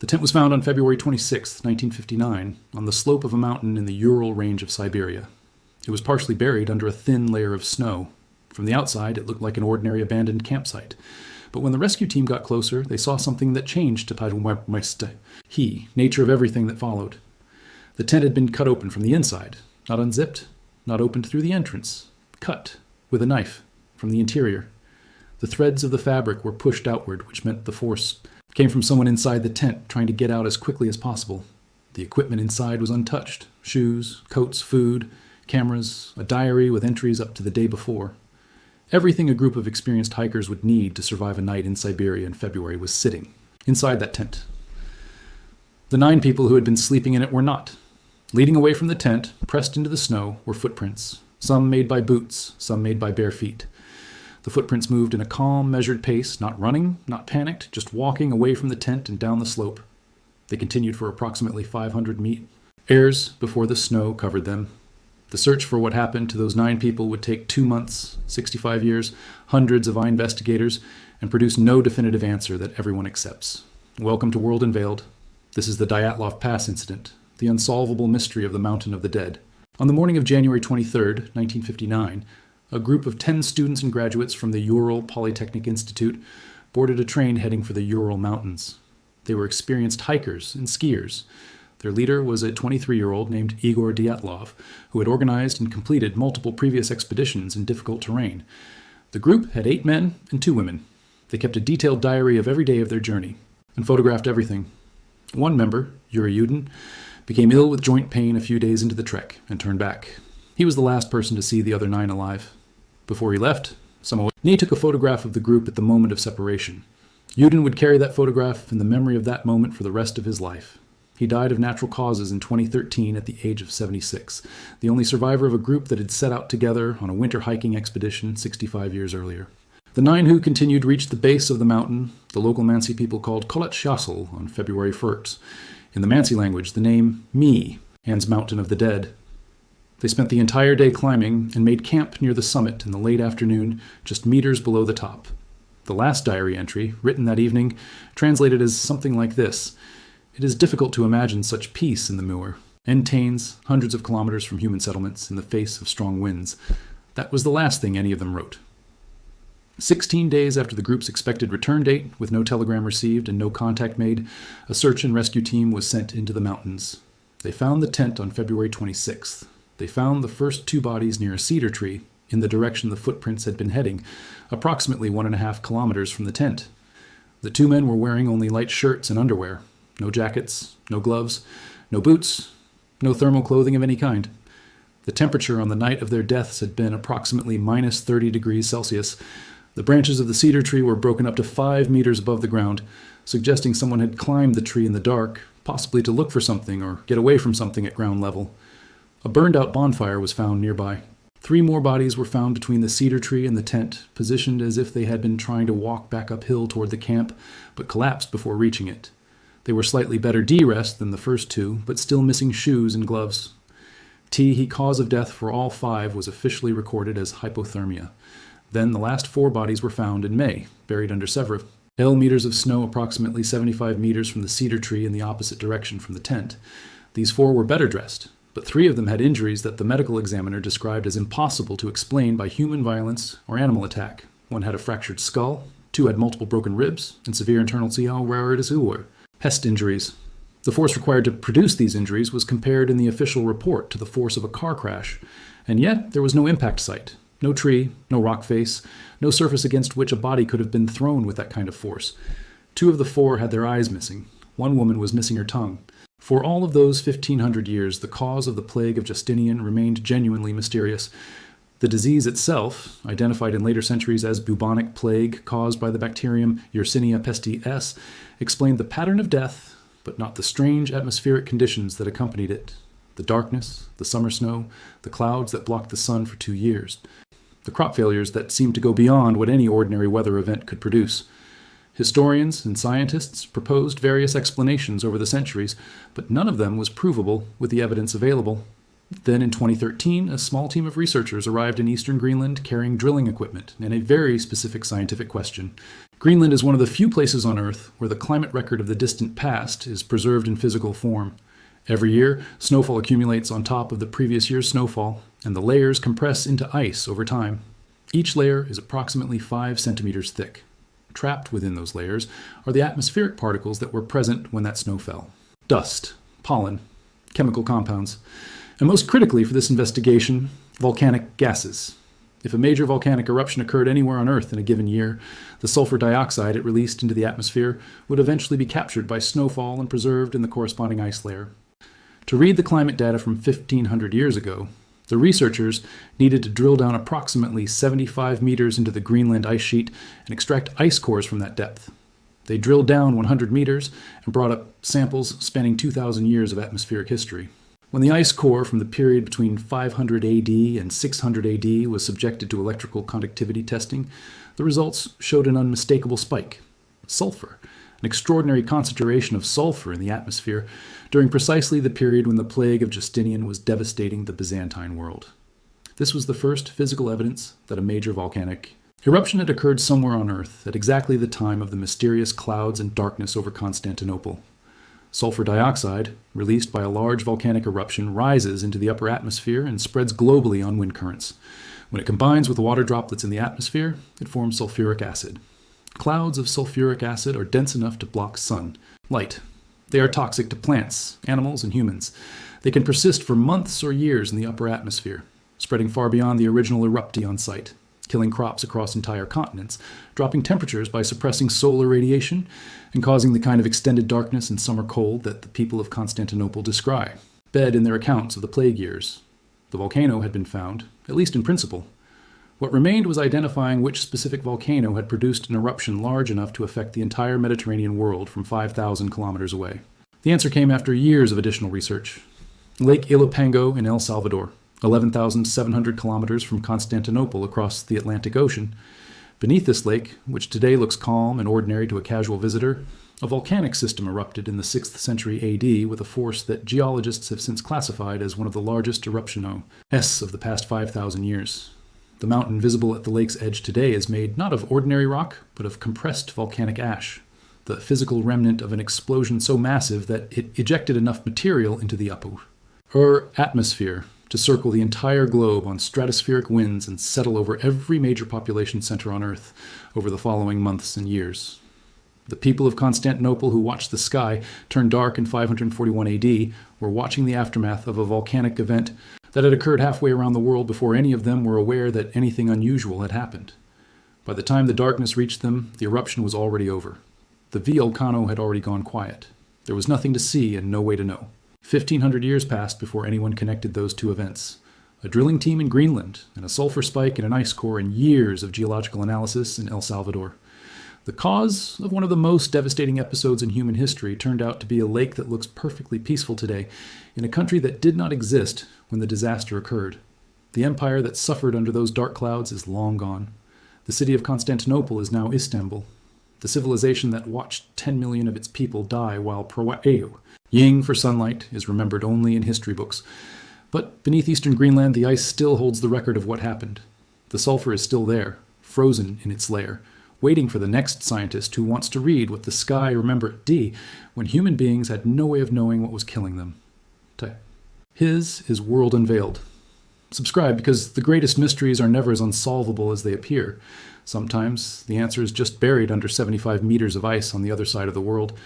The tent was found on February 26, 1959, on the slope of a mountain in the Ural range of Siberia. It was partially buried under a thin layer of snow. From the outside, it looked like an ordinary abandoned campsite. But when the rescue team got closer, they saw something that changed the nature of everything that followed. The tent had been cut open from the inside, not unzipped, not opened through the entrance, cut with a knife from the interior. The threads of the fabric were pushed outward, which meant the force came from someone inside the tent trying to get out as quickly as possible. The equipment inside was untouched: shoes, coats, food, cameras, a diary with entries up to the day before. Everything a group of experienced hikers would need to survive a night in Siberia in February was sitting inside that tent. The 9 people who had been sleeping in it were not. Leading away from the tent, pressed into the snow, were footprints, some made by boots, some made by bare feet. The footprints moved in a calm, measured pace, not running, not panicked, just walking away from the tent and down the slope. They continued for approximately 500 meters before the snow covered them. The search for what happened to those 9 people would take 2 months, 65 years, hundreds of investigators, and produce no definitive answer that everyone accepts. Welcome to World Unveiled. This is the Dyatlov Pass incident, the unsolvable mystery of the Mountain of the Dead. On the morning of January 23, 1959, a group of 10 students and graduates from the Ural Polytechnic Institute boarded a train heading for the Ural Mountains. They were experienced hikers and skiers. Their leader was a 23-year-old named Igor Dyatlov, who had organized and completed multiple previous expeditions in difficult terrain. The group had 8 men and 2 women. They kept a detailed diary of every day of their journey and photographed everything. One member, Yuri Yudin, became ill with joint pain a few days into the trek and turned back. He was the last person to see the other 9 alive. Before he left, he took a photograph of the group at the moment of separation. Yudin would carry that photograph in the memory of that moment for the rest of his life. He died of natural causes in 2013 at the age of 76, the only survivor of a group that had set out together on a winter hiking expedition 65 years earlier. The 9 who continued reached the base of the mountain the local Mansi people called Kolet Shasel on February 1st. In the Mansi language, the name Mi means Mountain of the Dead. They spent the entire day climbing and made camp near the summit in the late afternoon, just meters below the top. The last diary entry, written that evening, translated as something like this: "It is difficult to imagine such peace in the Muir. Entains, hundreds of kilometers from human settlements, in the face of strong winds." That was the last thing any of them wrote. 16 days after the group's expected return date, with no telegram received and no contact made, a search and rescue team was sent into the mountains. They found the tent on February 26th. They found the first 2 bodies near a cedar tree, in the direction the footprints had been heading, approximately 1.5 kilometers from the tent. The 2 men were wearing only light shirts and underwear. No jackets, no gloves, no boots, no thermal clothing of any kind. The temperature on the night of their deaths had been approximately minus 30 degrees Celsius. The branches of the cedar tree were broken up to 5 meters above the ground, suggesting someone had climbed the tree in the dark, possibly to look for something or get away from something at ground level. A burned-out bonfire was found nearby. 3 more bodies were found between the cedar tree and the tent, positioned as if they had been trying to walk back uphill toward the camp, but collapsed before reaching it. They were slightly better de-rest than the first 2, but still missing shoes and gloves. Cause of death for all 5 was officially recorded as hypothermia. Then the last 4 bodies were found in May, buried under several meters of snow approximately 75 meters from the cedar tree in the opposite direction from the tent. These 4 were better dressed, but 3 of them had injuries that the medical examiner described as impossible to explain by human violence or animal attack. 1 had a fractured skull, 2 had multiple broken ribs, and severe internal pest injuries. The force required to produce these injuries was compared in the official report to the force of a car crash, and yet there was no impact site. No tree, no rock face, no surface against which a body could have been thrown with that kind of force. 2 of the 4 had their eyes missing. 1 woman was missing her tongue. For all of those 1,500 years, the cause of the plague of Justinian remained genuinely mysterious. The disease itself, identified in later centuries as bubonic plague caused by the bacterium Yersinia pestis, explained the pattern of death, but not the strange atmospheric conditions that accompanied it. The darkness, the summer snow, the clouds that blocked the sun for 2 years. The crop failures that seemed to go beyond what any ordinary weather event could produce. Historians and scientists proposed various explanations over the centuries, but none of them was provable with the evidence available. Then in 2013, a small team of researchers arrived in eastern Greenland carrying drilling equipment and a very specific scientific question. Greenland is one of the few places on Earth where the climate record of the distant past is preserved in physical form. Every year, snowfall accumulates on top of the previous year's snowfall, and the layers compress into ice over time. Each layer is approximately 5 centimeters thick. Trapped within those layers are the atmospheric particles that were present when that snow fell. Dust, pollen, chemical compounds, and most critically for this investigation, volcanic gases. If a major volcanic eruption occurred anywhere on Earth in a given year, the sulfur dioxide it released into the atmosphere would eventually be captured by snowfall and preserved in the corresponding ice layer. To read the climate data from 1,500 years ago, the researchers needed to drill down approximately 75 meters into the Greenland ice sheet and extract ice cores from that depth. They drilled down 100 meters and brought up samples spanning 2,000 years of atmospheric history. When the ice core from the period between 500 AD and 600 AD was subjected to electrical conductivity testing, the results showed an unmistakable spike. Sulfur, an extraordinary concentration of sulfur in the atmosphere during precisely the period when the plague of Justinian was devastating the Byzantine world. This was the first physical evidence that a major volcanic eruption had occurred somewhere on Earth at exactly the time of the mysterious clouds and darkness over Constantinople. Sulfur dioxide, released by a large volcanic eruption, rises into the upper atmosphere and spreads globally on wind currents. When it combines with water droplets in the atmosphere, it forms sulfuric acid. Clouds of sulfuric acid are dense enough to block sunlight. They are toxic to plants, animals, and humans. They can persist for months or years in the upper atmosphere, spreading far beyond the original eruptee on site, killing crops across entire continents, dropping temperatures by suppressing solar radiation, and causing the kind of extended darkness and summer cold that the people of Constantinople descry, bed in their accounts of the plague years. The volcano had been found, at least in principle. What remained was identifying which specific volcano had produced an eruption large enough to affect the entire Mediterranean world from 5,000 kilometers away. The answer came after years of additional research. Lake Ilopango in El Salvador, 11,700 kilometers from Constantinople across the Atlantic Ocean. Beneath this lake, which today looks calm and ordinary to a casual visitor, a volcanic system erupted in the 6th century AD with a force that geologists have since classified as one of the largest eruptions of the past 5,000 years. The mountain visible at the lake's edge today is made not of ordinary rock, but of compressed volcanic ash, the physical remnant of an explosion so massive that it ejected enough material into the atmosphere to circle the entire globe on stratospheric winds and settle over every major population center on Earth over the following months and years. The people of Constantinople who watched the sky turn dark in 541 AD were watching the aftermath of a volcanic event that had occurred halfway around the world before any of them were aware that anything unusual had happened. By the time the darkness reached them, the eruption was already over. The volcano had already gone quiet. There was nothing to see and no way to know. 1,500 years passed before anyone connected those two events. A drilling team in Greenland, and a sulfur spike in an ice core, and years of geological analysis in El Salvador. The cause of one of the most devastating episodes in human history turned out to be a lake that looks perfectly peaceful today in a country that did not exist when the disaster occurred. The empire that suffered under those dark clouds is long gone. The city of Constantinople is now Istanbul. The civilization that watched 10 million of its people die while ying for sunlight is remembered only in history books. But beneath eastern Greenland, the ice still holds the record of what happened. The sulfur is still there, frozen in its lair, waiting for the next scientist who wants to read what the sky remembered when human beings had no way of knowing what was killing them. His is World Unveiled. Subscribe, because the greatest mysteries are never as unsolvable as they appear. Sometimes the answer is just buried under 75 meters of ice on the other side of the world,